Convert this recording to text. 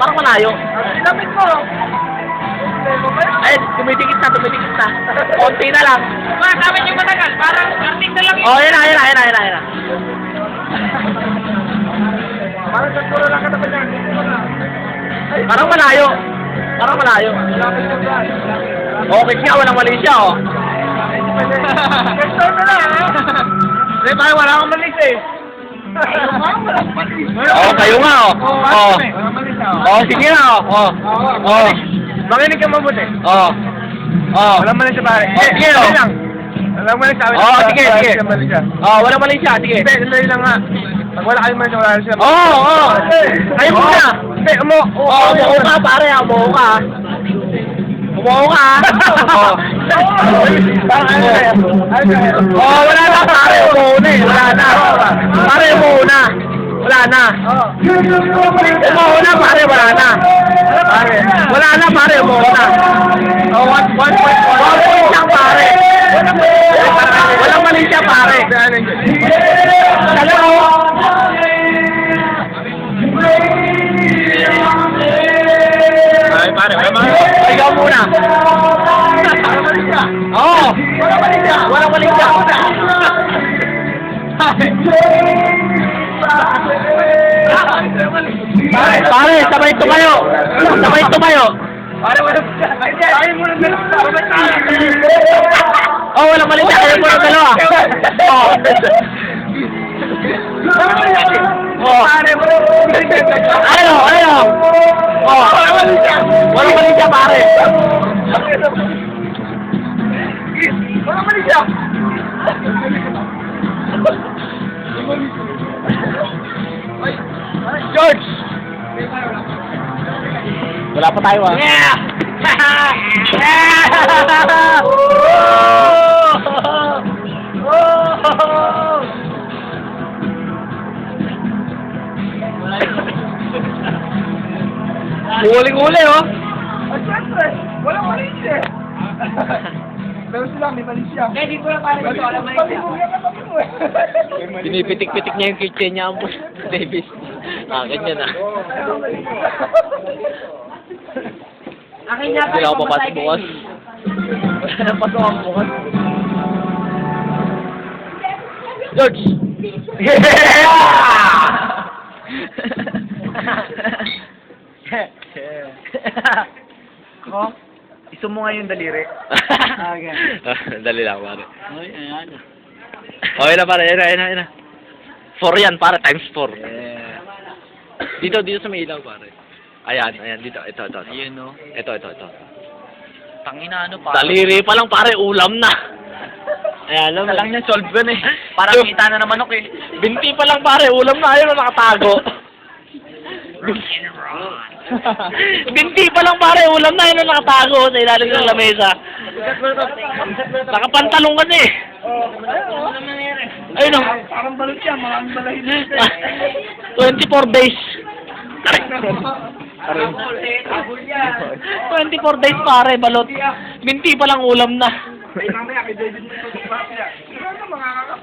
Parang malayo. Lapit mo. Ay, tumidikit na. Konti na lang. Dapat yung matagal. Parang arting na lang yun. Oh, yan na. Parang nagturo lang ka naman yan. Parang malayo. Lapit mo ba? Okay siya, walang mali siya, oh. Question na lang, ha? Hindi, parang wala akong malis eh. Oh, kayo nga, oh. Oh. Oh, sige na, oh. Oh. Makinig ka mabuti. Oh. Oh. Walang mali sa pare. Oh, sige, oh. Walang mali sa akin. Oh, sige. Oh, walang mali siya, sige. Hindi, sandali lang nga. Pag wala kayong mali, wala siya. Oh. Kayo muna. Hindi, Umuho ka, pare, umuho ka. Oh. Oh, wala na, pare, umuho na eh. Wala na. Pare, umuho na. Wala na. Umuho na, pare, wala na. Wala na, pare, umuho na. Oh, 1 point lang, pare. Walang mali siya, pare. Dalawa. Ay, pare. Ikaw muna. Oo. Walang mali siya. Pare, sabay tumayo. Oh, walang mali siya. Kayo muna dalawa. Oh. Ano? Oh. Walang mali siya, pare. Walang mali siya. George! Wala pa tayo, ah. Yeah! Huling-huli, oh. Siyempre, walang mali siya. Pero sila, may mali siya. Eh, dito na pare dito, walang mali siya. Pinipitik-pitik niya yung kitchen niya, Ambos Davis. Ganyan, ah. Akin niya Hindi ako papasok bukas. Wala nang pasok ang bukas. George! Ko, iso mo nga yung daliri. Okay. Dali lang, pare. Okay na, pare. Ayan na. 4 yan, pare. Times 4. Yeah. Dito sa may ilaw, pare. Ayan, dito. Ito. Ayun, no? Ito. Tangina, ano pa? Daliri pa lang, pare. Ulam na. Ayan, alam mo. Lang niya, solve ko na eh. Parang kita na naman ako eh. Binti pa lang, pare. Ulam na. Ayun na nakatago. Binti pa lang, pare. Ulam na. Ayun na nakatago sa ilalim ng lamesa. Nakapantalong ka na eh. Ayun o. Parang balot siya, mga balahin. 24 days. 24 days, pare. Balot. Binti pa lang ulam na. Ay, mamaya, kay David mo ito. Ano, makakakap